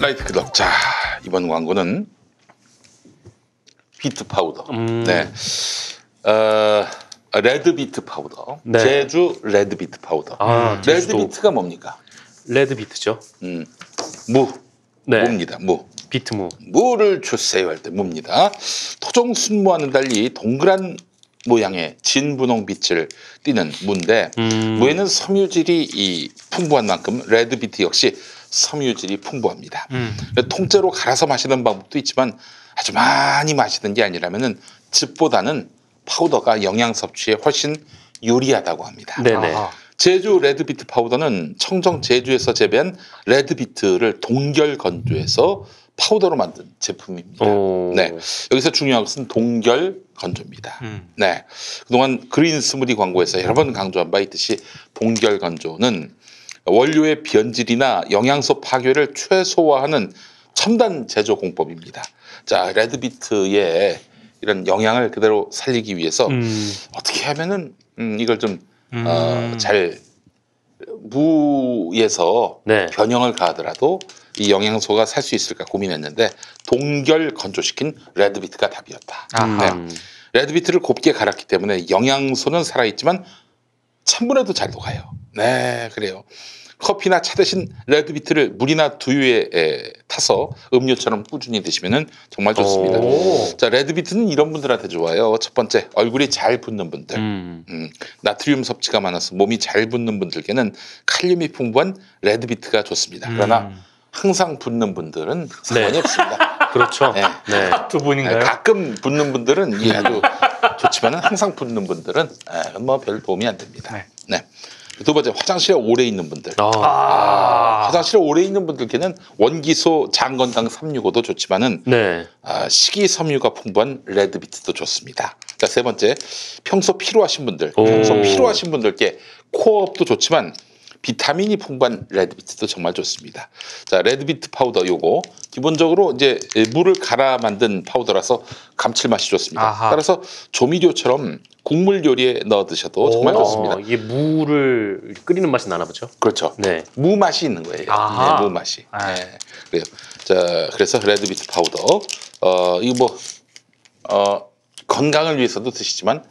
파이트 클럽. 자, 이번 광고는 비트 파우더. 네. 레드 비트 파우더. 네. 제주 레드 비트 파우더. 레드 비트가 뭡니까? 레드 비트죠. 무. 네. 무입니다. 무. 비트 무. 무를 주세요 할 때 무입니다. 토종 순무와는 달리 동그란 모양의 진분홍 빛을 띠는 무인데 무에는 섬유질이 풍부한 만큼 레드 비트 역시 섬유질이 풍부합니다. 통째로 갈아서 마시는 방법도 있지만 아주 많이 마시는 게 아니라면은 즙보다는 파우더가 영양 섭취에 훨씬 유리하다고 합니다. 네네. 제주 레드비트 파우더는 청정 제주에서 재배한 레드비트를 동결 건조해서 파우더로 만든 제품입니다. 네, 여기서 중요한 것은 동결 건조입니다. 네, 그동안 그린 스무디 광고에서 여러 번 강조한 바 있듯이 동결 건조는 원료의 변질이나 영양소 파괴를 최소화하는 첨단 제조 공법입니다. 자, 레드비트의 이런 영양을 그대로 살리기 위해서 어떻게 하면은 이걸 좀 잘 무에서 네. 변형을 가하더라도 이 영양소가 살 수 있을까 고민했는데 동결 건조시킨 레드비트가 답이었다. 네. 레드비트를 곱게 갈았기 때문에 영양소는 살아있지만 찬물에도 잘 녹아요. 네, 그래요. 커피나 차 대신 레드비트를 물이나 두유에 타서 음료처럼 꾸준히 드시면 정말 좋습니다. 자, 레드비트는 이런 분들한테 좋아요. 첫 번째, 얼굴이 잘 붓는 분들. 나트륨 섭취가 많아서 몸이 잘 붓는 분들께는 칼륨이 풍부한 레드비트가 좋습니다. 그러나 항상 붓는 분들은 상관이 없습니다. 그렇죠. 네. 네. 두 분인가요? 가끔 붓는 분들은 이게 아주 좋지만 항상 붓는 분들은 뭐 별 도움이 안 됩니다. 네. 두 번째, 화장실에 오래 있는 분들. 화장실에 오래 있는 분들께는 원기소 장건강 365도 좋지만은 네. 식이섬유가 풍부한 레드비트도 좋습니다. 자, 세 번째, 평소 피로하신 분들. 평소 피로하신 분들께 코어업도 좋지만 비타민이 풍부한 레드비트도 정말 좋습니다. 자, 레드비트 파우더 요거 기본적으로 이제 물을 갈아 만든 파우더라서 감칠맛이 좋습니다. 따라서 조미료처럼 국물 요리에 넣어 드셔도 정말 좋습니다. 이게 무를 끓이는 맛이 나나 보죠? 그렇죠. 네. 무 맛이 있는 거예요. 네, 무 맛이. 네. 그래요. 자, 그래서 레드비트 파우더 이거 뭐 건강을 위해서도 드시지만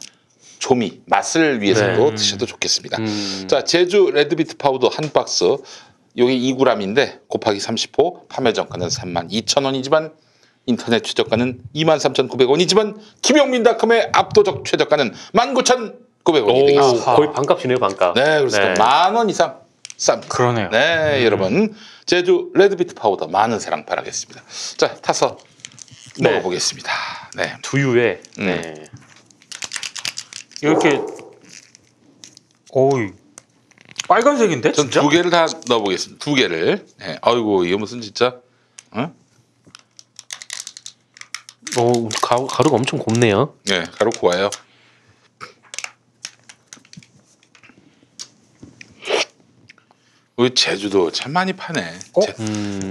조미 맛을 위해서도 드셔도 좋겠습니다. 자, 제주 레드비트 파우더 한 박스 여기 2g인데 곱하기 30호 판매 정가는 32,000원이지만 인터넷 최저가는 23,900원이지만 김용민닷컴의 압도적 최저가는 19,900원이 되겠습니다. 거의 반값이네요, 반값. 네, 그렇습니다. 10,000원 이상 쌉니다. 그러네요. 네, 여러분 제주 레드비트 파우더 많은 사랑 바라겠습니다. 자, 타서 먹어보겠습니다. 네, 두유에 네. 이렇게 어이 빨간색인데? 전 진짜? 두 개를 다 넣어보겠습니다. 두 개를. 네, 아이고 이게 무슨 진짜? 가루가 엄청 곱네요. 네, 가루 고와요. 우리 제주도 참 많이 파네.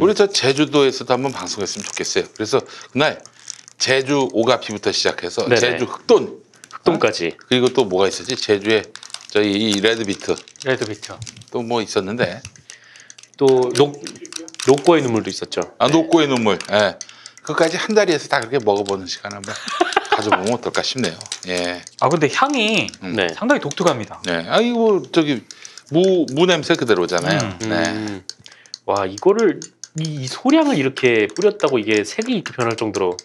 우리 저 제주도에서도 한번 방송했으면 좋겠어요. 그래서 그날 제주 오가피부터 시작해서 네네. 제주 흑돈까지. 그리고 또 뭐가 있었지? 제주에 저희 이 레드비트 또 뭐 있었는데 또 녹고의 눈물도 있었죠. 녹고의 눈물. 예. 그까지 한 자리에서 다 그렇게 먹어보는 시간 한번 가져보면 어떨까 싶네요. 예. 근데 향이 네. 상당히 독특합니다. 네. 이거 저기 무 냄새 그대로잖아요. 네. 와, 이거를 이 소량을 이렇게 뿌렸다고 이게 색이 이렇게 변할 정도로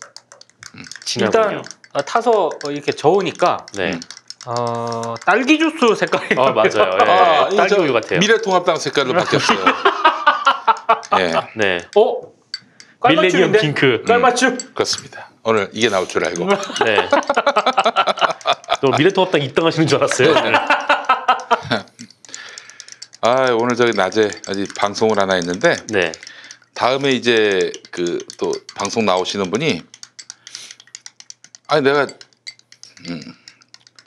진하군요. 일단 타서 이렇게 저으니까 네. 딸기 주스 색깔이 맞아요. 예. 딸기 우유 같아요. 미래통합당 색깔로 바뀌었어요. 예. 네. 깔맞춤인데? 밀레니엄 핑크. 깔맞춤. 그렇습니다. 오늘 이게 나올 줄 알고. 네. 또 미래통합당 입당하시는 줄 알았어요. 오늘 저기 낮에 아직 방송을 하나 했는데 네. 다음에 이제 그 또 방송 나오시는 분이 내가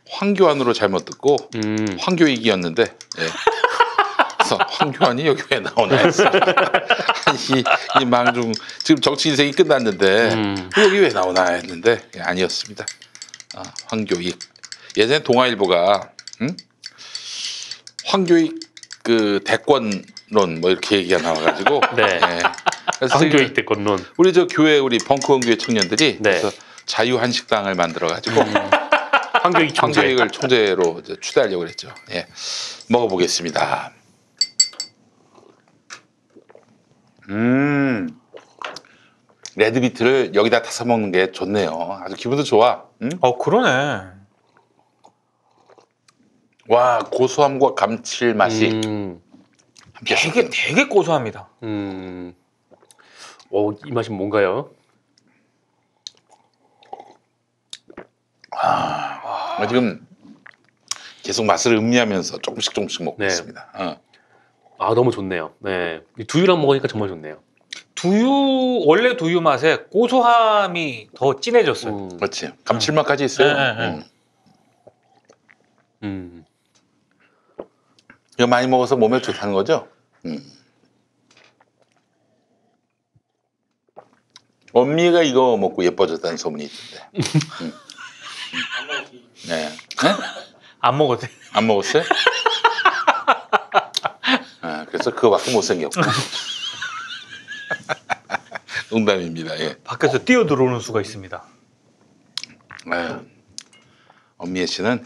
황교안으로 잘못 듣고 황교익이었는데 그래서 황교안이 여기 왜 나오나 했어. 이 망중 지금 정치 인생이 끝났는데 여기 왜 나오나 했는데 아니었습니다. 황교익. 예전에 동아일보가 황교익 그 대권론 뭐 이렇게 얘기가 나와가지고 네. 그래서 황교익 대권론. 우리 저 교회 우리 벙커원교회 청년들이 네. 그래서 자유한식당을 만들어가지고 황교익 총재. 황교익을 총재로 이제 추대하려고 그랬죠. 예, 먹어보겠습니다. 레드비트를 여기다 타서 먹는 게 좋네요. 아주 기분도 좋아. 그러네. 와, 고소함과 감칠맛이 함께 되게 고소합니다. 이 맛이 뭔가요? 지금 계속 맛을 음미하면서 조금씩 먹고 네. 있습니다. 너무 좋네요. 네. 이 두유랑 먹으니까 정말 좋네요. 원래 두유 맛에 고소함이 더 진해졌어요. 그렇지. 감칠맛까지 있어요. 네. 이거 많이 먹어서 몸에 좋다는 거죠? 언니가 이거 먹고 예뻐졌다는 소문이 있던데. 네. 안 먹어도 돼. 안 먹었어요? 그래서 그거밖에 못 생겼고. 농담입니다. 예. 밖에서 뛰어 들어오는 수가 있습니다. 엄미애 씨는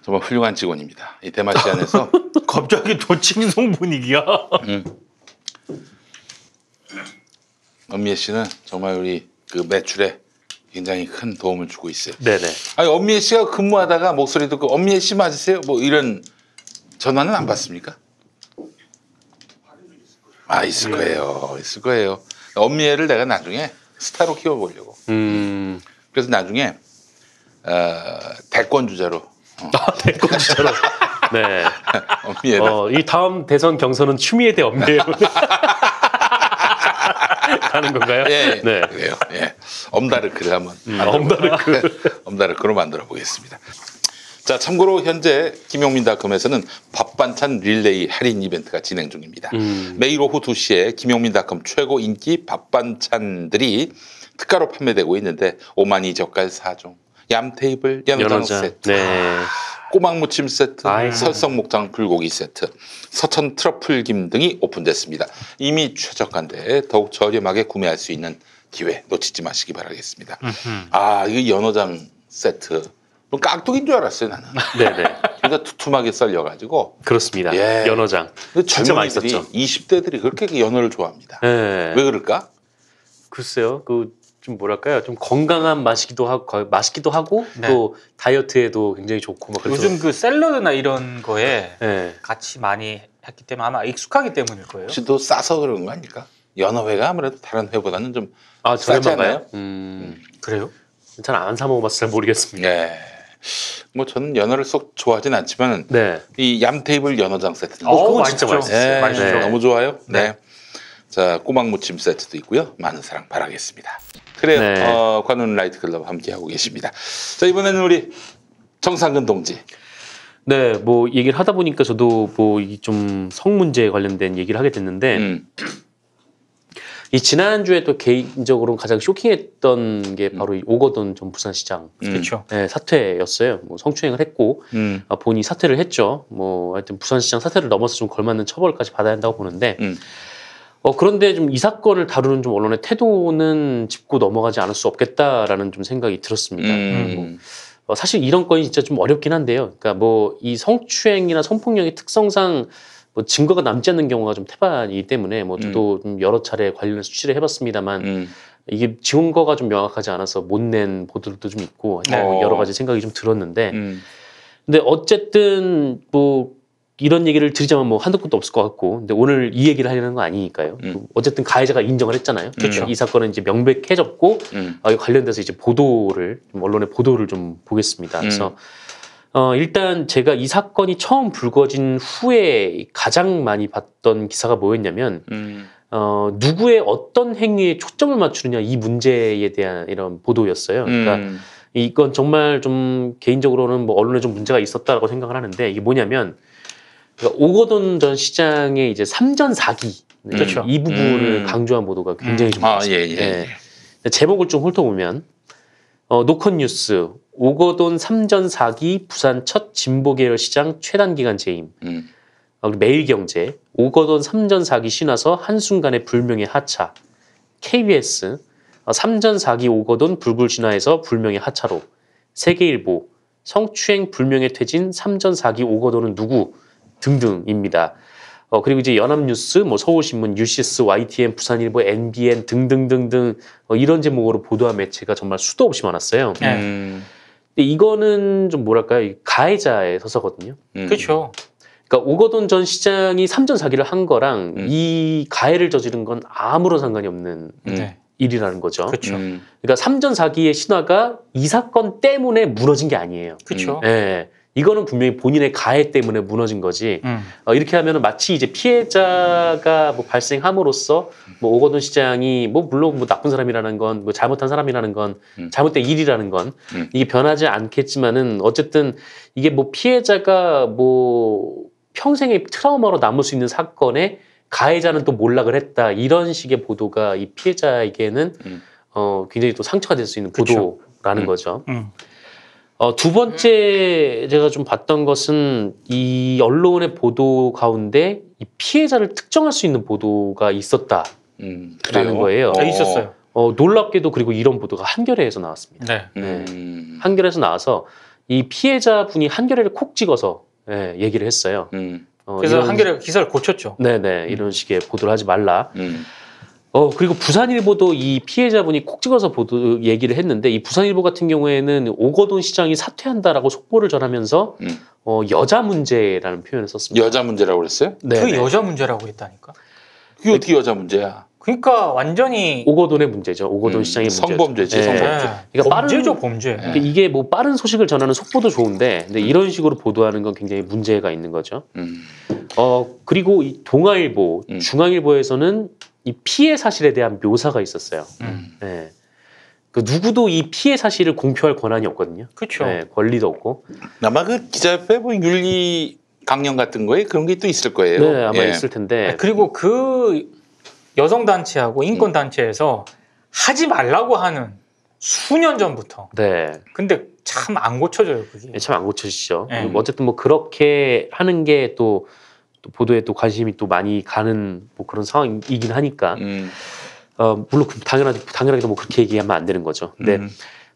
정말 훌륭한 직원입니다. 이 대마시안에서 갑자기 더 칭송 분위기야. 엄미애 씨는 정말 우리 그 매출에 굉장히 큰 도움을 주고 있어요. 네네. 엄미애 씨가 근무하다가 목소리 듣고 엄미애 씨 맞으세요? 뭐 이런 전화는 안 받습니까? 있을 거예요. 있을 거예요. 엄미애를 내가 나중에 스타로 키워보려고. 그래서 나중에 대권 주자로. 대권 주자로. 네. 엄미애를. 이 다음 대선 경선은 추미애 대 엄미애로 가는 건가요? 예, 네. 그래요. 예. 엄다르크를 한번. 엄다르크로 만들어 보겠습니다. 자, 참고로 현재 김용민닷컴에서는 밥반찬 릴레이 할인 이벤트가 진행 중입니다. 매일 오후 2시에 김용민닷컴 최고 인기 밥반찬들이 특가로 판매되고 있는데 오마니 젓갈 4종, 얌테이블 연어장 세트, 네. 꼬막무침 세트, 아이고. 설성목장 불고기 세트, 서천 트러플김 등이 오픈됐습니다. 이미 최저가인데 더욱 저렴하게 구매할 수 있는 기회 놓치지 마시기 바라겠습니다. 이거 연어장 세트. 깍두기인 줄 알았어요, 나는. 네네. 그러니까 두툼하게 썰려가지고. 그렇습니다. 예. 연어장. 진짜 젊은이들이, 맛있었죠. 20대들이 그렇게 연어를 좋아합니다. 네. 왜 그럴까? 글쎄요. 좀 뭐랄까요? 좀 건강한 맛이기도 하고 맛있기도 하고 네. 또 다이어트에도 굉장히 좋고 막 그래서 요즘 그 샐러드나 이런 거에 네. 같이 많이 했기 때문에 아마 익숙하기 때문일 거예요. 혹시 또 싸서 그런 거 아닐까? 연어회가 아무래도 다른 회보다는 좀 싸지 저렴한가요? 않나요? 그래요? 잘 안 사 먹어봐서 잘 모르겠습니다. 네. 뭐 저는 연어를 쏙 좋아하진 않지만 네. 이 얌테이블 연어장 세트는 그건 진짜 맛있어요. 네, 맛있죠. 너무 좋아요. 네. 네. 자, 꼬막무침 세트도 있고요. 많은 사랑 바라겠습니다. 그래요. 네. 관훈 라이트클럽 함께하고 계십니다. 자, 이번에는 우리 정상근 동지. 네, 뭐 얘기를 하다 보니까 저도 뭐 이 좀 성 문제에 관련된 얘기를 하게 됐는데 이 지난주에 또 개인적으로 가장 쇼킹했던 게 바로 이 오거돈 전 부산시장 그렇죠. 네, 사퇴였어요. 뭐 성추행을 했고 본인이 사퇴를 했죠. 뭐 하여튼 부산시장 사퇴를 넘어서 좀 걸맞는 처벌까지 받아야 한다고 보는데 그런데 좀 이 사건을 다루는 좀 언론의 태도는 짚고 넘어가지 않을 수 없겠다라는 좀 생각이 들었습니다. 사실 이런 건이 진짜 좀 어렵긴 한데요. 그러니까 뭐 이 성추행이나 성폭력의 특성상 뭐 증거가 남지 않는 경우가 좀 태반이기 때문에 뭐 저도 좀 여러 차례 관련해서 취재를 해봤습니다만 이게 증거가 좀 명확하지 않아서 못 낸 보도들도 좀 있고 여러 가지 생각이 좀 들었는데 근데 어쨌든 뭐 이런 얘기를 드리자면 뭐 한도 끝도 없을 것 같고 근데 오늘 이 얘기를 하려는 거 아니니까요. 어쨌든 가해자가 인정을 했잖아요. 그렇죠. 이 사건은 이제 명백해졌고 관련돼서 이제 보도를 언론의 보도를 좀 보겠습니다. 그래서 일단 제가 이 사건이 처음 불거진 후에 가장 많이 봤던 기사가 뭐였냐면 누구의 어떤 행위에 초점을 맞추느냐 이 문제에 대한 이런 보도였어요. 그러니까 이건 정말 좀 개인적으로는 뭐 언론에 좀 문제가 있었다라고 생각을 하는데 이게 뭐냐면 그러니까 오거돈 전 시장의 이제 3전 4기 그렇죠. 이 부분을 강조한 보도가 굉장히 좀 많습니다. 예. 제목을 좀 훑어보면 노컷뉴스 오거돈 3전 4기 부산 첫 진보계열 시장 최단기간 재임 매일경제, 오거돈 3전 4기 신화서 한순간의 불명예 하차, KBS, 3전 4기 오거돈 불굴 신화에서 불명예 하차로, 세계일보, 성추행 불명예 퇴진 3전 4기 오거돈은 누구 등등입니다. 그리고 이제 연합뉴스, 뭐 서울신문, 뉴시스, YTN, 부산일보, NBN 등등등등 이런 제목으로 보도한 매체가 정말 수도 없이 많았어요. 근데 이거는 좀 뭐랄까요, 가해자의 서사거든요. 그렇죠. 그러니까 오거돈 전 시장이 3전 4기를 한 거랑 이 가해를 저지른 건 아무런 상관이 없는 일이라는 거죠. 그렇죠. 그러니까 3전 4기의 신화가 이 사건 때문에 무너진 게 아니에요. 그렇죠. 예. 이거는 분명히 본인의 가해 때문에 무너진 거지. 이렇게 하면은 마치 이제 피해자가 뭐 발생함으로써 뭐 오거돈 시장이 뭐 물론 뭐 나쁜 사람이라는 건 뭐 잘못한 사람이라는 건 잘못된 일이라는 건 이게 변하지 않겠지만은 어쨌든 이게 뭐 피해자가 뭐 평생의 트라우마로 남을 수 있는 사건에 가해자는 또 몰락을 했다, 이런 식의 보도가 이 피해자에게는 굉장히 또 상처가 될 수 있는 보도라는 거죠. 두 번째 제가 좀 봤던 것은 이 언론의 보도 가운데 이 피해자를 특정할 수 있는 보도가 있었다라는 거예요. 있었어요. 놀랍게도 그리고 이런 보도가 한겨레에서 나왔습니다. 네. 한겨레에서 나와서 이 피해자분이 한겨레를 콕 찍어서 얘기를 했어요. 그래서 한겨레가 기사를 고쳤죠. 네네, 이런 식의 보도를 하지 말라. 그리고 부산일보도 이 피해자분이 콕 찍어서 얘기를 했는데, 이 부산일보 같은 경우에는 오거돈 시장이 사퇴한다라고 속보를 전하면서 여자 문제라는 표현을 썼습니다. 여자 문제라고 그랬어요? 네. 그 여자 문제라고 했다니까. 그게 어떻게 여자 문제야? 그러니까 완전히 오거돈의 문제죠. 오거돈 시장의 문제. 성범죄지, 성범죄. 그러니까 범죄죠, 범죄. 그러니까 이게 뭐 빠른 소식을 전하는 속보도 좋은데, 근데 이런 식으로 보도하는 건 굉장히 문제가 있는 거죠. 그리고 이 동아일보, 중앙일보에서는 이 피해 사실에 대한 묘사가 있었어요. 네. 그 누구도 이 피해 사실을 공표할 권한이 없거든요. 그렇죠. 네, 권리도 없고. 아마 그 기자협회 뭐 윤리 강령 같은 거에 그런 게 또 있을 거예요. 네, 아마 있을 텐데. 그리고 그 여성 단체하고 인권 단체에서 하지 말라고 하는 수년 전부터. 네. 근데 참 안 고쳐져요, 그게. 참 안 고쳐지죠. 어쨌든 뭐 그렇게 하는 게 또 보도에 또 관심이 또 많이 가는 뭐 그런 상황이긴 하니까. 물론 당연하게도 뭐 그렇게 얘기하면 안 되는 거죠. 근데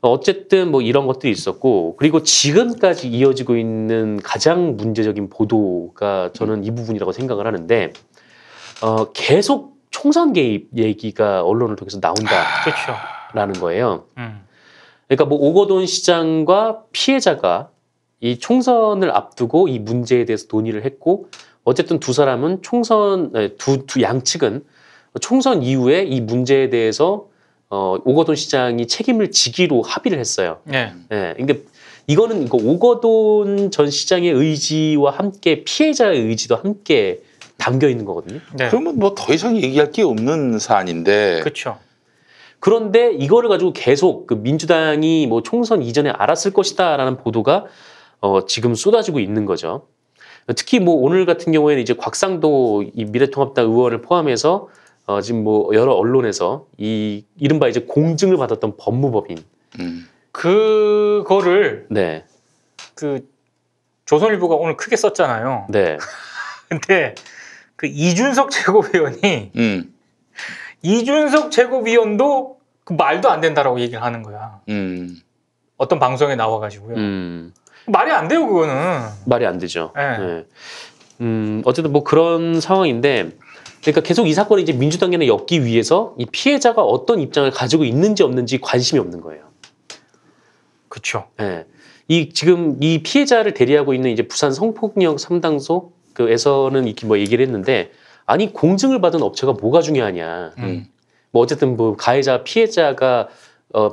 어쨌든 뭐 이런 것들이 있었고, 그리고 지금까지 이어지고 있는 가장 문제적인 보도가 저는 이 부분이라고 생각을 하는데, 계속 총선 개입 얘기가 언론을 통해서 나온다라는 거예요. 그러니까 뭐 오거돈 시장과 피해자가 이 총선을 앞두고 이 문제에 대해서 논의를 했고, 어쨌든 두 사람은 두 양측은 총선 이후에 이 문제에 대해서 오거돈 시장이 책임을 지기로 합의를 했어요. 그러니까 이거는 오거돈 전 시장의 의지와 함께 피해자의 의지도 함께 담겨 있는 거거든요. 그러면 뭐 더 이상 얘기할 게 없는 사안인데. 그렇죠. 그런데 이거를 가지고 계속 그 민주당이 뭐 총선 이전에 알았을 것이다라는 보도가 지금 쏟아지고 있는 거죠. 특히 뭐 오늘 같은 경우에는 이제 곽상도 이 미래통합당 의원을 포함해서 지금 뭐 여러 언론에서 이 이른바 이제 공증을 받았던 법무법인 그거를 네. 그 조선일보가 오늘 크게 썼잖아요. 네. 근데 그 이준석 최고위원이 이준석 최고위원도 그 말도 안 된다라고 얘기를 하는 거야. 어떤 방송에 나와가지고요. 말이 안 돼요, 그거는. 말이 안 되죠. 네. 어쨌든 뭐 그런 상황인데, 그러니까 계속 이 사건을 이제 민주당에는 엮기 위해서 이 피해자가 어떤 입장을 가지고 있는지 없는지 관심이 없는 거예요. 그렇죠. 네. 지금 이 피해자를 대리하고 있는 이제 부산 성폭력 상담소에서는 이렇게 뭐 얘기를 했는데, 아니 공증을 받은 업체가 뭐가 중요하냐. 뭐 어쨌든 뭐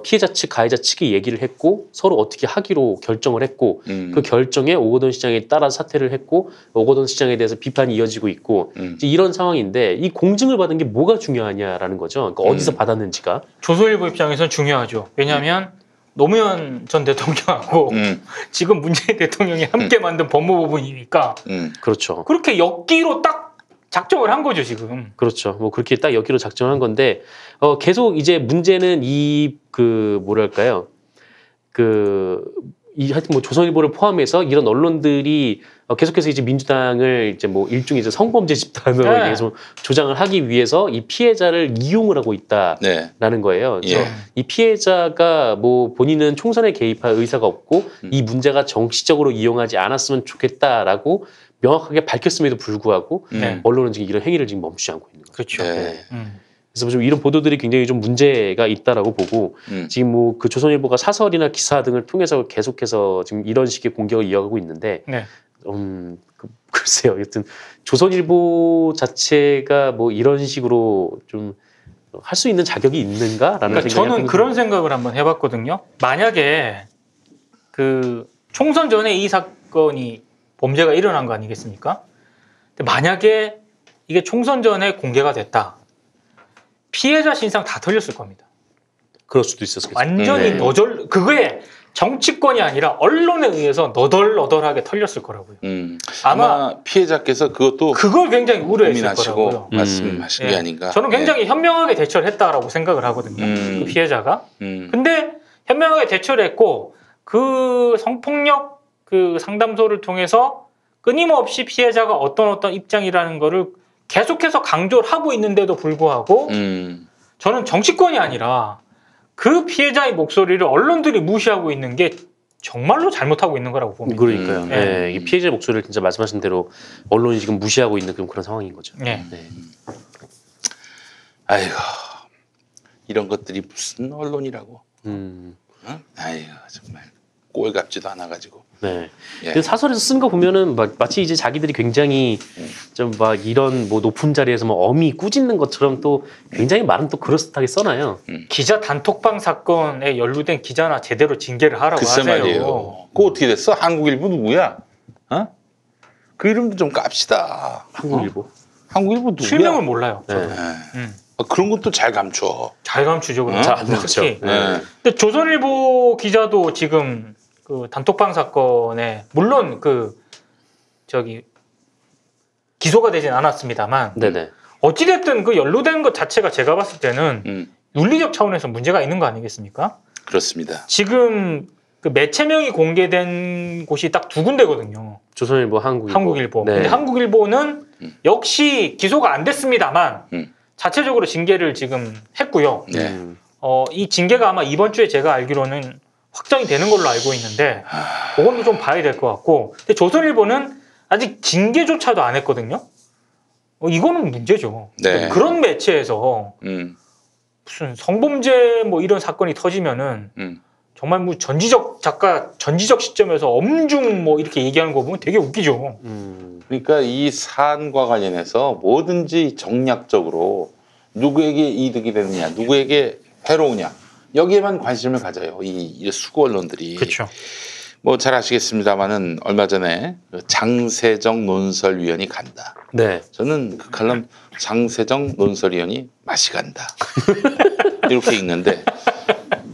피해자 측 가해자 측이 얘기를 했고 서로 어떻게 하기로 결정을 했고 그 결정에 오거돈 시장에 따라 사퇴를 했고 오거돈 시장에 대해서 비판이 이어지고 있고 이런 상황인데 이 공증을 받은 게 뭐가 중요하냐라는 거죠. 그러니까 어디서 받았는지가. 조선일보 입장에서는 중요하죠. 왜냐하면 노무현 전 대통령하고 지금 문재인 대통령이 함께 만든 법무부분이니까 그렇죠. 그렇게 엮기로 딱 작정을 한 거죠, 지금. 그렇죠. 뭐 그렇게 딱 여기로 작정한 건데 계속 이제 문제는 뭐랄까요? 하여튼 뭐 조선일보를 포함해서 이런 언론들이 계속해서 이제 민주당을 이제 뭐 일종의 이제 성범죄 집단으로 네. 계속 조장을 하기 위해서 이 피해자를 이용을 하고 있다라는 거예요. 그래서 예. 이 피해자가 뭐 본인은 총선에 개입할 의사가 없고 이 문제가 정치적으로 이용하지 않았으면 좋겠다라고 명확하게 밝혔음에도 불구하고 언론은 지금 이런 행위를 지금 멈추지 않고 있는 거죠. 그렇죠. 네. 그래서 좀 이런 보도들이 굉장히 좀 문제가 있다라고 보고 지금 뭐 그 조선일보가 사설이나 기사 등을 통해서 계속해서 지금 이런 식의 공격을 이어가고 있는데 네. 글쎄요. 여튼 조선일보 자체가 뭐 이런 식으로 좀 할 수 있는 자격이 있는가라는 그러니까 생각이 저는 그런 생각을 한번 해봤거든요. 만약에 그 총선 전에 이 사건이 범죄가 일어난 거 아니겠습니까? 근데 만약에 이게 총선 전에 공개가 됐다. 피해자 신상 다 털렸을 겁니다. 그럴 수도 있었겠죠. 완전히 그거에 정치권이 아니라 언론에 의해서 너덜너덜하게 털렸을 거라고요. 아마 피해자께서 그것도 그걸 굉장히 우려했을 고민하시고 거라고요. 말씀하신 게 아닌가. 저는 굉장히 현명하게 대처를 했다라고 생각을 하거든요. 그 피해자가. 근데 현명하게 대처를 했고 그 성폭력 그 상담소를 통해서 끊임없이 피해자가 어떤 입장이라는 거를 계속해서 강조를 하고 있는데도 불구하고 저는 정치권이 아니라 그 피해자의 목소리를 언론들이 무시하고 있는 게 정말로 잘못하고 있는 거라고 봅니다. 그러니까요. 네. 이 피해자의 목소리를 진짜 말씀하신 대로 언론이 지금 무시하고 있는 그런 상황인 거죠. 네. 아이고 이런 것들이 무슨 언론이라고. 어? 아이고 정말 꼴 같지도 않아가지고. 네. 근데 사설에서 쓴 거 보면은 마치 이제 자기들이 굉장히 좀 막 이런 뭐 높은 자리에서 뭐 어미 꾸짖는 것처럼 또 굉장히 말은 또 그럴듯하게 써놔요. 기자 단톡방 사건에 연루된 기자나 제대로 징계를 하라고 글쎄 하세요. 말이에요. 그거 어떻게 됐어? 한국일보 누구야? 어? 그 이름도 좀 깝시다. 한국일보. 한국일보 누구야? 실명을 몰라요. 네. 그런 것도 잘 감춰. 잘 감추죠. 그럼. 잘 안 감추죠. 특히. 근데 조선일보 기자도 지금 그 단톡방 사건에 물론 기소가 되진 않았습니다만 네네. 어찌됐든 그 연루된 것 자체가 제가 봤을 때는 윤리적 차원에서 문제가 있는 거 아니겠습니까? 그렇습니다. 지금 그 매체명이 공개된 곳이 딱 두 군데거든요. 조선일보, 한국일보. 네. 근데 한국일보는 역시 기소가 안 됐습니다만 자체적으로 징계를 지금 했고요. 네. 이 징계가 아마 이번 주에 제가 알기로는 확정이 되는 걸로 알고 있는데 그건 좀 봐야 될 것 같고 근데 조선일보는 아직 징계조차도 안 했거든요. 이거는 문제죠. 네. 그런 매체에서 무슨 성범죄 뭐 이런 사건이 터지면은 정말 뭐 전지적 시점에서 엄중 뭐 이렇게 얘기하는 거 보면 되게 웃기죠. 그러니까 이 사안과 관련해서 뭐든지 정략적으로 누구에게 이득이 되느냐, 누구에게 해로우냐 여기에만 관심을 가져요. 이 수구 언론들이. 그렇죠. 뭐 잘 아시겠습니다만은 얼마 전에 장세정 논설위원이 간다. 네. 저는 그 칼럼 장세정 논설위원이 맛이 간다. 이렇게 읽는데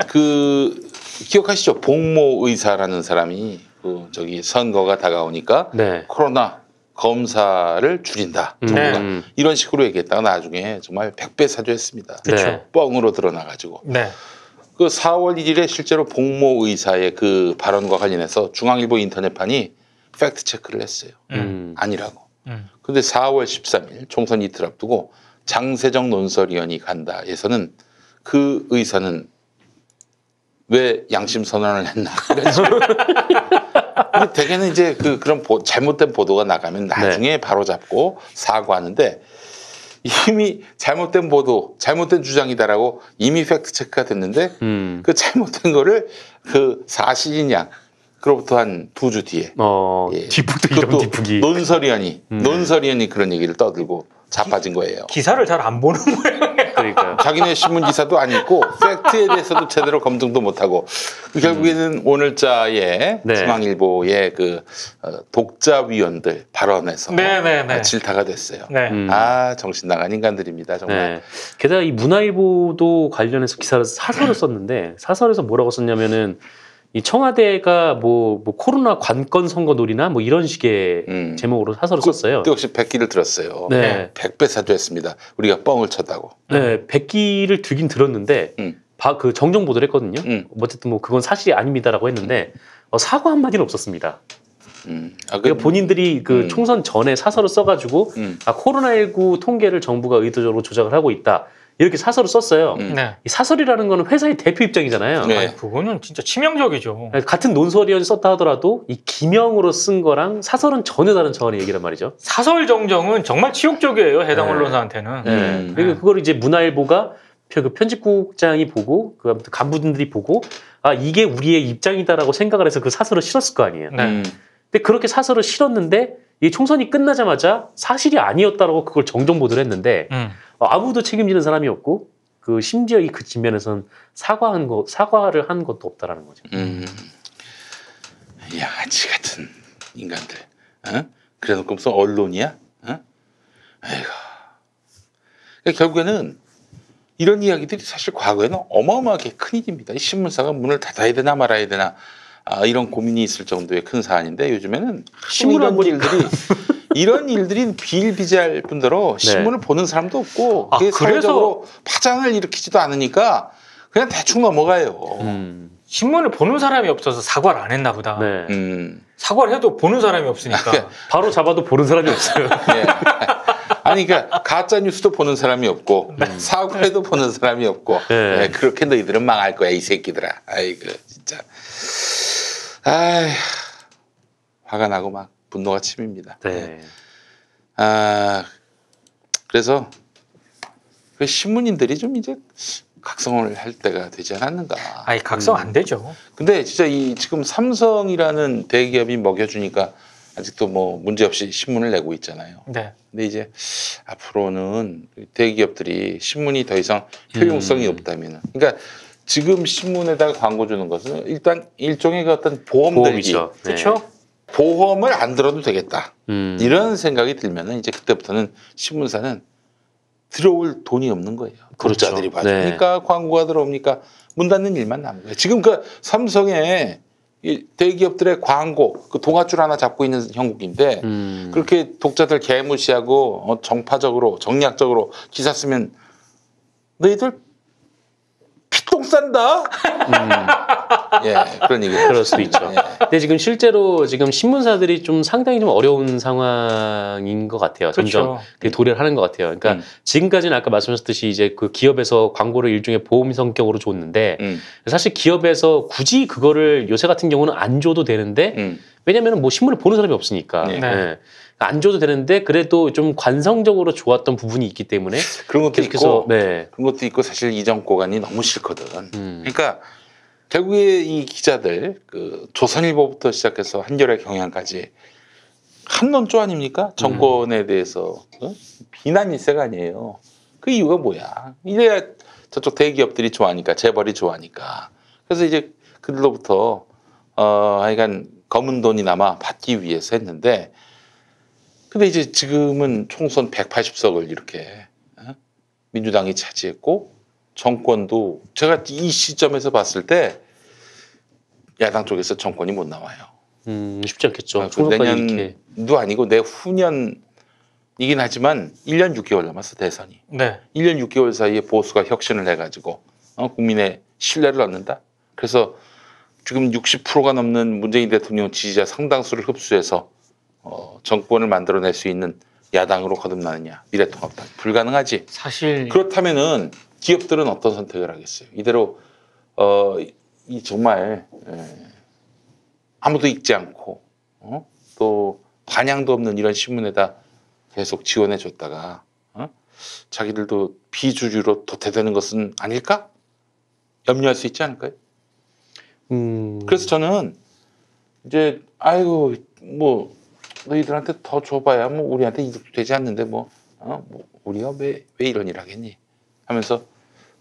그 기억하시죠? 복모 의사라는 사람이 그 저기 선거가 다가오니까 네. 코로나 검사를 줄인다. 정부가 이런 식으로 얘기했다가 나중에 정말 100배 사죄했습니다. 그렇죠. 뻥으로 드러나가지고. 네. 그 4월 1일에 실제로 복모 의사의 그 발언과 관련해서 중앙일보 인터넷판이 팩트 체크를 했어요. 아니라고. 근데 4월 13일 총선 이틀 앞두고 장세정 논설위원이 간다에서는 그 의사는 왜 양심 선언을 했나? 근데 대개는 이제 그런 잘못된 보도가 나가면 나중에 바로 잡고 사과하는데 이미 잘못된 보도, 잘못된 주장이다라고 이미 팩트 체크가 됐는데 그 잘못된 거를 그 사실이냐? 그로부터 한 2주 뒤에 뒷북도 이런 뒷북이 논설위원이 그런 얘기를 떠들고 자빠진 거예요. 기사를 잘 안 보는 거예요. 그러니까요. 자기네 신문 기사도 안 읽고 팩트에 대해서도 제대로 검증도 못하고 결국에는 오늘자의 중앙일보의 그 독자위원들 발언에서 질타가 됐어요. 정신 나간 인간들입니다 정말. 네. 게다가 이 문화일보도 관련해서 기사를 사설을 썼는데 사설에서 뭐라고 썼냐면은 이 청와대가 뭐 코로나 관건 선거놀이나 뭐 이런 식의 제목으로 사설을 썼어요. 또 역시 백기를 들었어요. 네. 100배 사죄했습니다. 우리가 뻥을 쳤다고. 네, 백기를 들긴 들었는데 그 정정 보도를 했거든요. 어쨌든 뭐 그건 사실이 아닙니다라고 했는데 사과 한마디는 없었습니다. 그러니까 본인들이 그 총선 전에 사설을 써가지고 코로나19 통계를 정부가 의도적으로 조작을 하고 있다. 이렇게 사설을 썼어요. 네. 이 사설이라는 거는 회사의 대표 입장이잖아요. 네. 아니, 그거는 진짜 치명적이죠. 같은 논설위원이 썼다 하더라도 이 기명으로 쓴 거랑 사설은 전혀 다른 차원의 얘기란 말이죠. 사설 정정은 정말 치욕적이에요. 해당 언론사한테는. 그리고 그걸 이제 문화일보가 그 편집국장이 보고 그 아무튼 간부들이 보고 이게 우리의 입장이다라고 생각을 해서 그 사설을 실었을 거 아니에요. 근데 그렇게 사설을 실었는데 이 총선이 끝나자마자 사실이 아니었다라고 그걸 정정 보도를 했는데 아무도 책임지는 사람이 없고 그 심지어 그 뒷면에서는 사과를 한 것도 없다라는 거죠. 양아치 같은 인간들. 그래놓고 무슨 언론이야? 아이고. 그러니까 결국에는 이런 이야기들이 사실 과거에는 어마어마하게 큰 일입니다. 이 신문사가 문을 닫아야 되나 말아야 되나 이런 고민이 있을 정도의 큰 사안인데 요즘에는 신문을 안 보니까 이런 일들이 비일비재할 뿐더러 신문을 보는 사람도 없고 그게 그래서 사회적으로 파장을 일으키지도 않으니까 그냥 대충 넘어가요. 신문을 보는 사람이 없어서 사과를 안 했나 보다. 사과를 해도 보는 사람이 없으니까. 바로 잡아도 보는 사람이 없어요. 네. 아니 그러니까 가짜 뉴스도 보는 사람이 없고 사과해도 보는 사람이 없고 네, 그렇게 너희들은 망할 거야 이 새끼들아. 아이고 진짜. 아이 화가 나고 막 분노가 치밉니다. 네. 그래서 그 신문인들이 좀 이제 각성을 할 때가 되지 않았는가. 아니 각성 안 되죠. 근데 진짜 이 지금 삼성이라는 대기업이 먹여주니까 아직도 뭐 문제 없이 신문을 내고 있잖아요. 네. 근데 이제 앞으로는 대기업들이 신문이 더 이상 효용성이 없다면, 그러니까 지금 신문에다가 광고 주는 것은 일단 일종의 그 어떤 보험들기, 그렇죠. 보험을 안 들어도 되겠다. 이런 생각이 들면은 이제 그때부터는 신문사는 들어올 돈이 없는 거예요. 구독자들이 봐주니까 광고가 들어오니까 문 닫는 일만 남은 거예요. 지금 그 삼성의 이 대기업들의 광고 그 동아줄 하나 잡고 있는 형국인데 그렇게 독자들 개무시하고 정파적으로 정략적으로 기사 쓰면 너희들 피똥 싼다. 예, 그런 얘기. 그럴 수도 있죠. 예. 근데 지금 실제로 지금 신문사들이 좀 상당히 좀 어려운 상황인 것 같아요. 점점 그렇죠. 도래를 하는 것 같아요. 그러니까 지금까지는 아까 말씀하셨듯이 이제 그 기업에서 광고를 일종의 보험 성격으로 줬는데 사실 기업에서 굳이 그거를 요새 같은 경우는 안 줘도 되는데 왜냐면은 뭐 신문을 보는 사람이 없으니까. 네. 예. 안 줘도 되는데 그래도 좀 관성적으로 좋았던 부분이 있기 때문에 그런 것도 있고 네. 그런 것도 있고 사실 이 정권이 너무 싫거든. 그러니까 결국에 이 기자들 그 조선일보부터 시작해서 한겨레 경향까지 한론조 아닙니까? 정권에 대해서 비난 일세가 아니에요. 그 이유가 뭐야? 이래야 저쪽 대기업들이 좋아하니까 재벌이 좋아하니까. 그래서 이제 그들로부터 하여간 검은 돈이나마 받기 위해서 했는데 근데 이제 지금은 총선 180석을 이렇게 민주당이 차지했고 정권도 제가 이 시점에서 봤을 때 야당 쪽에서 정권이 못 나와요. 쉽지 않겠죠. 내년도 아니고 내후년이긴 하지만 1년 6개월 남았어 대선이. 네. 1년 6개월 사이에 보수가 혁신을 해가지고 국민의 신뢰를 얻는다. 그래서 지금 60%가 넘는 문재인 대통령 지지자 상당수를 흡수해서 정권을 만들어낼 수 있는 야당으로 거듭나느냐. 미래통합당 불가능하지. 사실 그렇다면은 기업들은 어떤 선택을 하겠어요. 이대로 이 정말 아무도 읽지 않고 또 반향도 없는 이런 신문에다 계속 지원해 줬다가 자기들도 비주류로 도태되는 것은 아닐까? 염려할 수 있지 않을까요? 그래서 저는 이제 아이고 뭐 너희들한테 더 줘봐야 뭐 우리한테 이득도 되지 않는데 뭐 우리가 왜 이런 일 하겠니? 하면서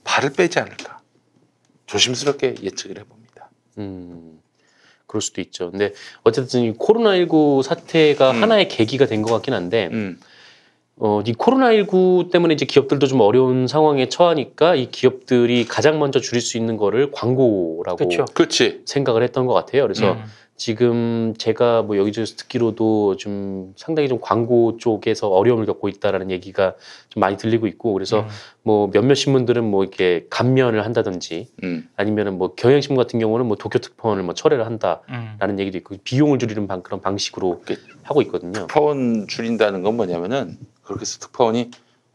발을 빼지 않을까 조심스럽게 예측을 해봅니다. 그럴 수도 있죠. 근데 어쨌든 이 코로나19 사태가 하나의 계기가 된 것 같긴 한데 이 코로나19 때문에 이제 기업들도 좀 어려운 상황에 처하니까 이 기업들이 가장 먼저 줄일 수 있는 거를 광고라고 그렇지. 생각을 했던 것 같아요. 그래서 지금 제가 뭐 여기저기서 듣기로도 좀 상당히 좀 광고 쪽에서 어려움을 겪고 있다라는 얘기가 좀 많이 들리고 있고, 그래서 뭐 몇몇 신문들은 뭐 이렇게 감면을 한다든지 아니면은 뭐 경향신문 같은 경우는 뭐 도쿄 특파원을 뭐 철회를 한다라는 얘기도 있고 비용을 줄이는 그런 방식으로 하고 있거든요. 특파원 줄인다는 건 뭐냐면은 그렇게 해서 특파원이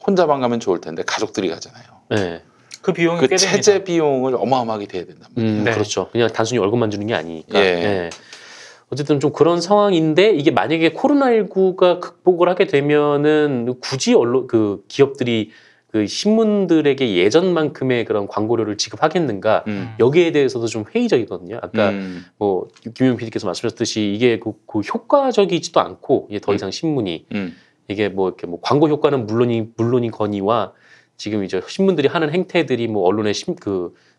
혼자만 가면 좋을 텐데 가족들이 가잖아요. 네. 그 비용이 그 꽤 됩니다. 체제 비용을 어마어마하게 대야 된단 말이에요. 네. 그렇죠. 그냥 단순히 월급만 주는 게 아니니까. 예. 예. 어쨌든 좀 그런 상황인데 이게 만약에 코로나19가 극복을 하게 되면은 굳이 그 기업들이 그 신문들에게 예전만큼의 그런 광고료를 지급하겠는가 여기에 대해서도 좀 회의적이거든요. 아까 뭐 김용 PD께서 말씀하셨듯이 이게 그 효과적이지도 않고 이게 더 이상 신문이 이게 뭐 이렇게 뭐 광고 효과는 물론이거니와 지금 이제 신문들이 하는 행태들이 뭐 언론의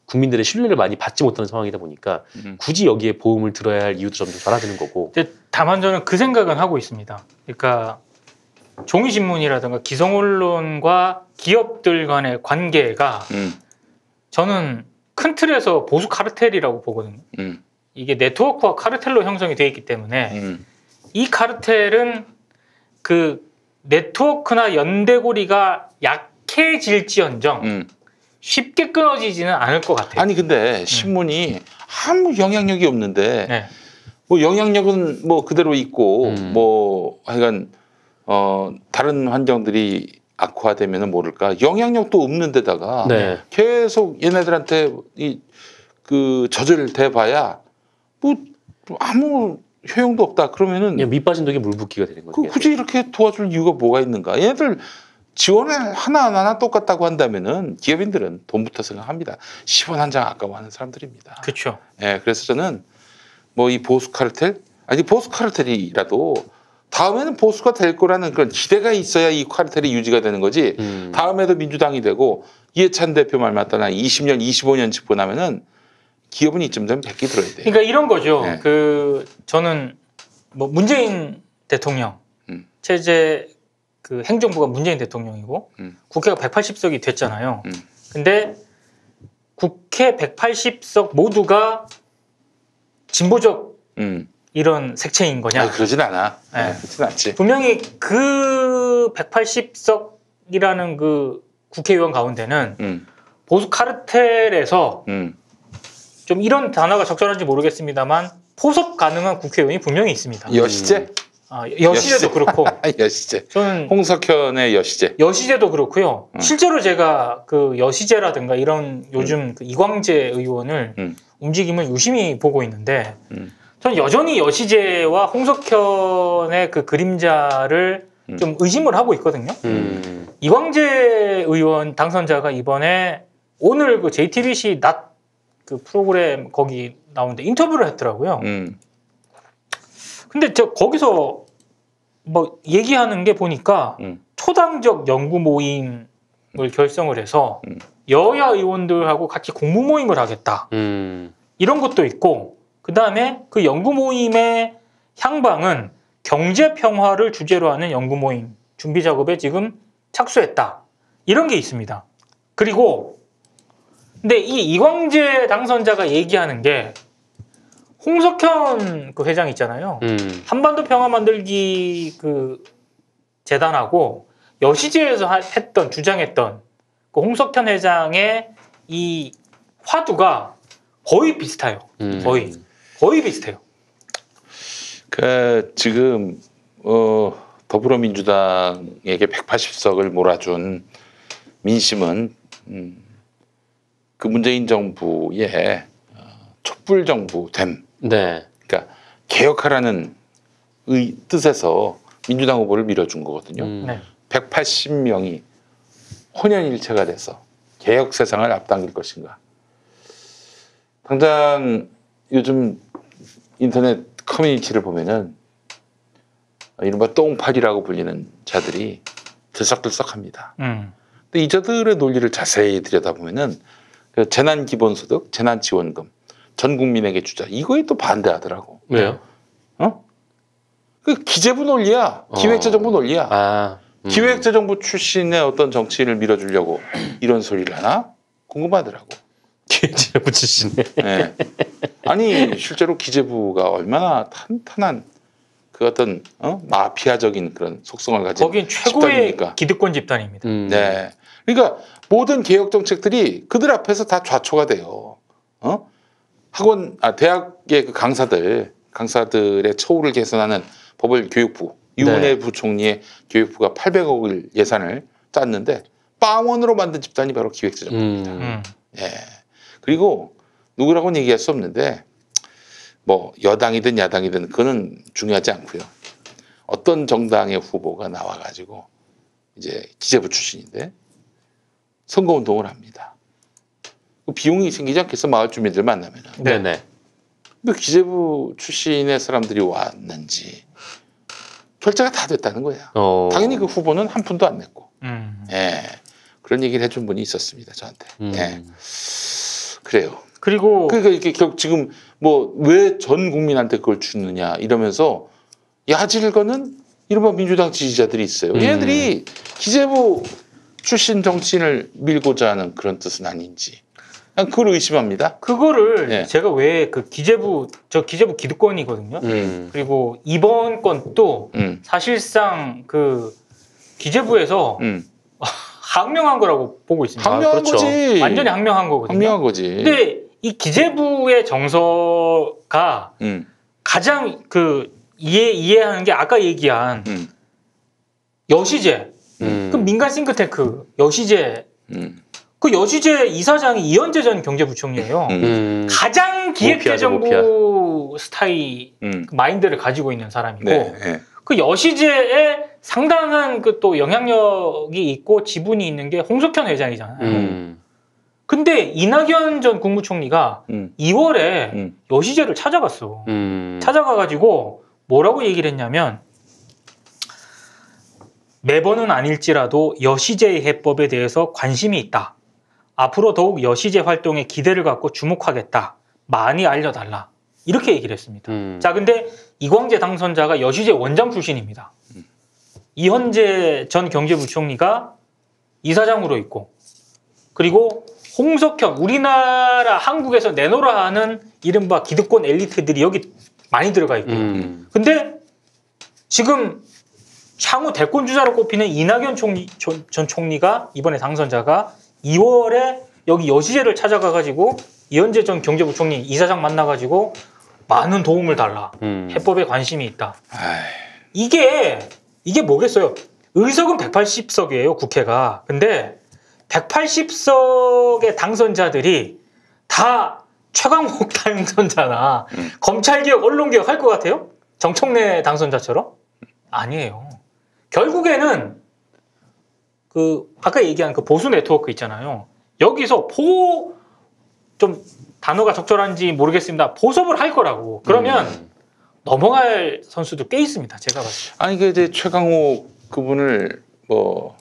국민들의 신뢰를 많이 받지 못하는 상황이다 보니까 굳이 여기에 보험을 들어야 할 이유도 점점 많아지는 거고. 근데 다만 저는 그 생각은 하고 있습니다. 그러니까 종이신문이라든가 기성언론과 기업들 간의 관계가 저는 큰 틀에서 보수 카르텔이라고 보거든요. 이게 네트워크와 카르텔로 형성이 되어 있기 때문에 이 카르텔은 그 네트워크나 연대고리가 약해질지언정 쉽게 끊어지지는 않을 것 같아요. 아니 근데 신문이 아무 영향력이 없는데 네. 뭐 영향력은 뭐 그대로 있고 뭐 하여간 다른 환경들이 악화되면은 모를까 영향력도 없는 데다가 네. 계속 얘네들한테 그 젖을 대봐야 뭐 아무 효용도 없다 그러면은 그냥 밑 빠진 독에 물 붓기가 되는 거죠. 굳이 이렇게 도와줄 이유가 뭐가 있는가? 얘네들 지원을 하나하나 똑같다고 한다면은 기업인들은 돈부터 생각합니다. 10원 한 장 아까워하는 사람들입니다. 그렇죠. 예, 그래서 저는 뭐 이 보수 카르텔 아니 보수 카르텔이라도 다음에는 보수가 될 거라는 그런 기대가 있어야 이 카르텔이 유지가 되는 거지. 다음에도 민주당이 되고 이해찬 대표 말 맞다나 20년, 25년 짚고 나면은 기업은 이쯤 되면 백기 들어야 돼요. 그러니까 이런 거죠. 네. 저는 뭐 문재인 대통령 체제 그 행정부가 문재인 대통령이고 국회가 180석이 됐잖아요. 근데 국회 180석 모두가 진보적 이런 색채인 거냐? 그러진 않아. 네. 그러진 않지. 분명히 그 180석이라는 그 국회의원 가운데는 보수 카르텔에서 좀 이런 단어가 적절한지 모르겠습니다만 포섭 가능한 국회의원이 분명히 있습니다. 여시제? 여시제도 그렇고. 여시제. 저는 홍석현의 여시제. 여시제도 그렇고요. 실제로 제가 그 여시제라든가 이런 요즘 그 이광재 의원을 움직임을 유심히 보고 있는데 저는 여전히 여시제와 홍석현의 그 그림자를 좀 의심을 하고 있거든요. 이광재 의원 당선자가 이번에 오늘 그 JTBC 낮 그 프로그램 거기 나오는데 인터뷰를 했더라고요. 근데 저 거기서 뭐 얘기하는 게 보니까 초당적 연구 모임을 결성을 해서 여야 의원들하고 같이 공부 모임을 하겠다. 이런 것도 있고 그 다음에 그 연구 모임의 향방은 경제 평화를 주제로 하는 연구 모임 준비 작업에 지금 착수했다. 이런 게 있습니다. 그리고 근데 이 이광재 당선자가 얘기하는 게 홍석현 그 회장 있잖아요. 한반도 평화 만들기 그 재단하고 여시제에서 주장했던 그 홍석현 회장의 이 화두가 거의 비슷해요. 거의 비슷해요. 그 지금 더불어민주당에게 180석을 몰아준 민심은 그 문재인 정부의 촛불 정부됨. 네. 그러니까 개혁하라는 뜻에서 민주당 후보를 밀어준 거거든요. 네. 180명이 혼연일체가 돼서 개혁 세상을 앞당길 것인가. 당장 요즘 인터넷 커뮤니티를 보면은 이른바 똥파리라고 불리는 자들이 들썩들썩합니다. 근데 이자들의 논리를 자세히 들여다보면은 그 재난기본소득, 재난지원금 전 국민에게 주자 이거에 또 반대하더라고. 왜요? 그 기재부 논리야. 기획재정부 논리야. 기획재정부 출신의 어떤 정치인을 밀어주려고 이런 소리를 하나 궁금하더라고. 기획재정부 출신에. 네. 아니 실제로 기재부가 얼마나 탄탄한 그 어떤 마피아적인 그런 속성을 가진 거긴 최고의 집단입니까? 기득권 집단입니다. 네, 그러니까 모든 개혁 정책들이 그들 앞에서 다 좌초가 돼요. 대학의 그 강사들의 처우를 개선하는 법을 교육부 유은혜 부총리의 교육부가 800억을 예산을 짰는데 빵원으로 만든 집단이 바로 기획재정부입니다. 예. 그리고 누구라고는 얘기할 수 없는데 뭐 여당이든 야당이든 그거는 중요하지 않고요. 어떤 정당의 후보가 나와가지고 이제 기재부 출신인데 선거운동을 합니다. 비용이 생기지 않겠어? 마을 주민들 만나면은. 네네. 왜 기재부 출신의 사람들이 왔는지 결제가 다 됐다는 거야. 당연히 그 후보는 한 푼도 안 냈고. 예. 그런 얘기를 해준 분이 있었습니다. 저한테. 예. 그래요. 그리고 그러니까 이렇게 지금 뭐 왜 전 국민한테 그걸 주느냐 이러면서 야지를 거는 이른바 민주당 지지자들이 있어요. 얘네들이 기재부 출신 정치인을 밀고자 하는 그런 뜻은 아닌지. 그걸 의심합니다. 그거를 예. 제가 왜 그 기재부 기득권이거든요. 그리고 이번 건도 사실상 그 기재부에서 항명한 거라고 보고 있습니다. 항명한 그렇죠. 거지. 완전히 항명한 거거든요. 항명한 거지. 근데 이 기재부의 정서가 가장 그 이해하는 게 아까 얘기한 여시제, 그 민간 싱크탱크 여시제, 그 여시제 이사장이 이현재 전 경제부총리예요. 가장 기획재정부 스타일 그 마인드를 가지고 있는 사람이고 네. 그 여시제에 상당한 그 또 영향력이 있고 지분이 있는 게 홍석현 회장이잖아요. 근데 이낙연 전 국무총리가 2월에 여시제를 찾아갔어. 찾아가가지고 뭐라고 얘기를 했냐면 매번은 아닐지라도 여시제의 해법에 대해서 관심이 있다. 앞으로 더욱 여시제 활동에 기대를 갖고 주목하겠다. 많이 알려달라. 이렇게 얘기를 했습니다. 자, 근데 이광재 당선자가 여시제 원장 출신입니다. 이현재 전 경제부총리가 이사장으로 있고 그리고 홍석현, 우리나라 한국에서 내놓으라 하는 이른바 기득권 엘리트들이 여기 많이 들어가 있고 근데 지금 향후 대권 주자로 꼽히는 이낙연 전 총리가 이번에 당선자가 2월에 여기 여시제를 찾아가가지고 이현재 전 경제부총리 이사장 만나가지고 많은 도움을 달라. 해법에 관심이 있다. 이게 뭐겠어요? 의석은 180석이에요, 국회가. 근데 180석의 당선자들이 다 최강욱 당선자나 검찰개혁, 언론개혁 할 것 같아요? 정청래 당선자처럼? 아니에요. 결국에는 그 아까 얘기한 그 보수 네트워크 있잖아요. 여기서 좀 단어가 적절한지 모르겠습니다. 보섭을 할 거라고. 그러면 넘어갈 선수도 꽤 있습니다. 제가 봤을 때. 아니 그 이제 최강욱 그분을 그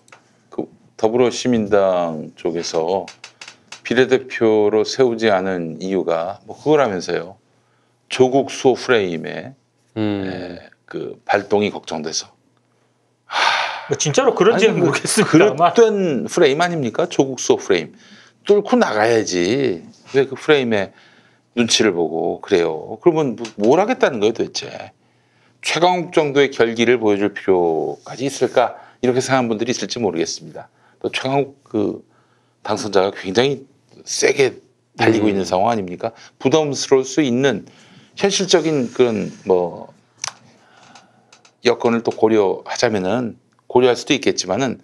더불어시민당 쪽에서 비례대표로 세우지 않은 이유가 뭐 그거라면서요. 조국 수호 프레임에 그 발동이 걱정돼서. 뭐 진짜로 그런지는 모르겠습니다만. 그릇된 프레임 아닙니까? 조국 수호 프레임. 뚫고 나가야지. 왜 그 프레임에 눈치를 보고 그래요. 그러면 뭘 하겠다는 거예요 도대체. 최강욱 정도의 결기를 보여줄 필요까지 있을까? 이렇게 생각하는 분들이 있을지 모르겠습니다. 또 최강욱 그 당선자가 굉장히 세게 달리고 있는 상황 아닙니까? 부담스러울 수 있는 현실적인 그런 뭐 여건을 또 고려하자면은 고려할 수도 있겠지만은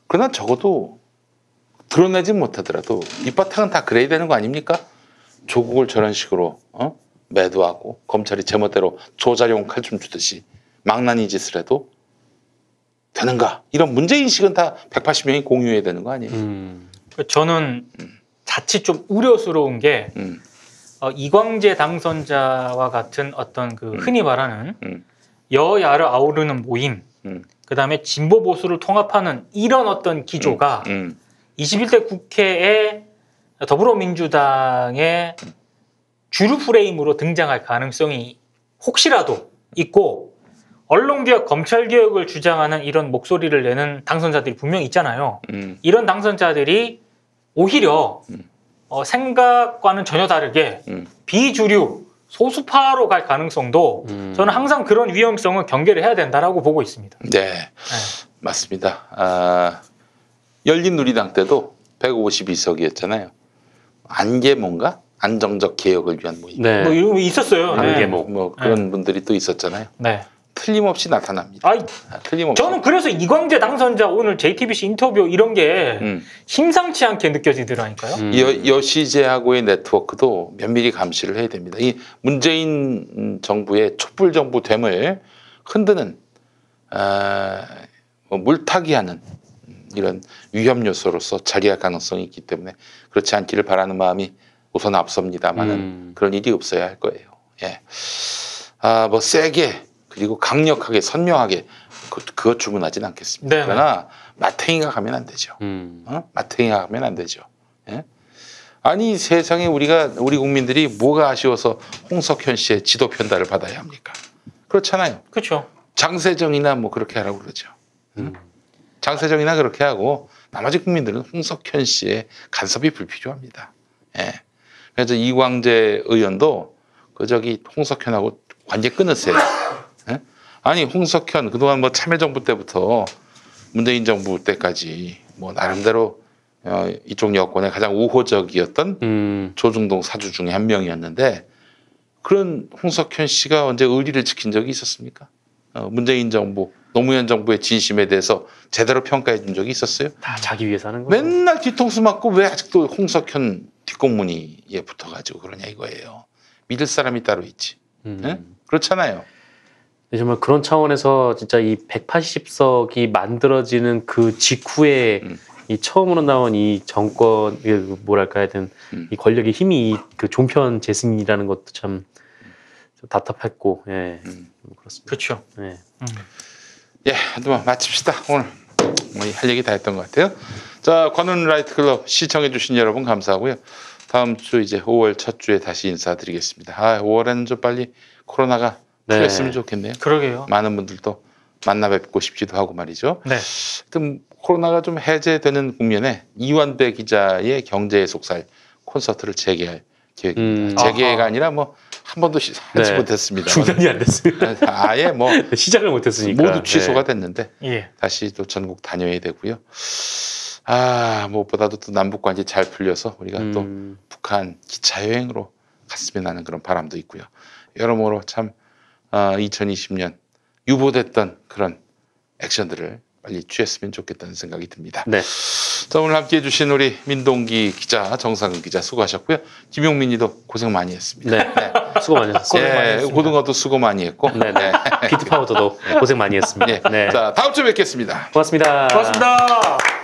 그러나 적어도 드러내지 못하더라도 밑바탕은 다 그래야 되는 거 아닙니까? 조국을 저런 식으로 매도하고 검찰이 제멋대로 조자룡 칼춤 주듯이 망나니 짓을 해도 되는가? 이런 문제인식은 다 180명이 공유해야 되는 거 아니에요? 저는 자칫 좀 우려스러운 게 이광재 당선자와 같은 어떤 그 흔히 말하는 여야를 아우르는 모임 그다음에 진보 보수를 통합하는 이런 어떤 기조가 21대 국회에 더불어민주당의 주류 프레임으로 등장할 가능성이 혹시라도 있고 언론개혁, 검찰개혁을 주장하는 이런 목소리를 내는 당선자들이 분명히 있잖아요. 이런 당선자들이 오히려 생각과는 전혀 다르게 비주류 소수파로 갈 가능성도 저는 항상 그런 위험성은 경계를 해야 된다라고 보고 있습니다. 네. 맞습니다. 열린우리당 때도 152석이었잖아요. 안개몬가? 안정적 개혁을 위한 모임. 네. 뭐 이런 거 있었어요. 안개몬. 뭐 그런 분들이 또 있었잖아요. 네. 틀림없이 나타납니다. 틀림없이. 저는 그래서 이광재 당선자 오늘 JTBC 인터뷰 이런 게 심상치 않게 느껴지더라니까요. 여시제하고의 네트워크도 면밀히 감시를 해야 됩니다. 이 문재인 정부의 촛불 정부됨을 흔드는 물타기하는 이런 위험 요소로서 자리할 가능성이 있기 때문에 그렇지 않기를 바라는 마음이 우선 앞섭니다만은 그런 일이 없어야 할 거예요. 예. 뭐 세게 그리고 강력하게 선명하게 그것 주문하진 않겠습니다. 네네. 그러나 마탱이가 가면 안 되죠. 마탱이가 가면 안 되죠. 예? 아니 세상에 우리 국민들이 뭐가 아쉬워서 홍석현 씨의 지도 편달을 받아야 합니까? 그렇잖아요. 그렇죠. 장세정이나 뭐 그렇게 하라고 그러죠. 장세정이나 그렇게 하고 나머지 국민들은 홍석현 씨의 간섭이 불필요합니다. 예. 그래서 이광재 의원도 홍석현하고 관계 끊으세요. 예? 아니 홍석현 그동안 뭐 참여정부 때부터 문재인 정부 때까지 뭐 나름대로 이쪽 여권의 가장 우호적이었던 조중동 사주 중에 한 명이었는데 그런 홍석현 씨가 언제 의리를 지킨 적이 있었습니까? 문재인 정부, 노무현 정부의 진심에 대해서 제대로 평가해 준 적이 있었어요? 다 자기 위해서 하는 거죠. 맨날 뒤통수 맞고 왜 아직도 홍석현 뒷공무니에 붙어가지고 그러냐 이거예요. 믿을 사람이 따로 있지. 네? 그렇잖아요. 정말 그런 차원에서 진짜 이 180석이 만들어지는 그 직후에 이 처음으로 나온 이 정권 뭐랄까 하여튼 이 권력의 힘이 그 종편 재승이라는 것도 참 답답했고 그렇습니다. 그렇죠. 예, 하여튼 마칩시다. 오늘 할 얘기 다 했던 것 같아요. 자, 관훈 라이트클럽 시청해주신 여러분 감사하고요. 다음 주 이제 5월 첫 주에 다시 인사드리겠습니다. 5월에는 좀 빨리 코로나가 풀렸으면 좋겠네요. 그러게요. 많은 분들도 만나 뵙고 싶기도 하고 말이죠. 네. 하여튼 코로나가 좀 해제되는 국면에 이완배 기자의 경제의 속살 콘서트를 재개할 계획입니다. 재개가 아니라 뭐 한 번도 하지 못했습니다. 중단이 안 됐습니다. 아예 뭐 시작을 못했으니까 모두 취소가 됐는데 예. 다시 또 전국 다녀야 되고요. 무엇보다도 또 남북 관계 잘 풀려서 우리가 또 북한 기차 여행으로 갔으면 하는 그런 바람도 있고요. 여러모로 참 2020년 유보됐던 그런 액션들을 빨리 취했으면 좋겠다는 생각이 듭니다. 네. 자, 오늘 함께해 주신 우리 민동기 기자, 정상근 기자 수고하셨고요. 김용민이도 고생 많이 했습니다. 네. 수고 많이 하셨습니다. 고등어도 수고 많이 했고. 네. 비트 파우더도 고생 많이 했습니다. 네. 자, 다음 주에 뵙겠습니다. 고맙습니다. 고맙습니다.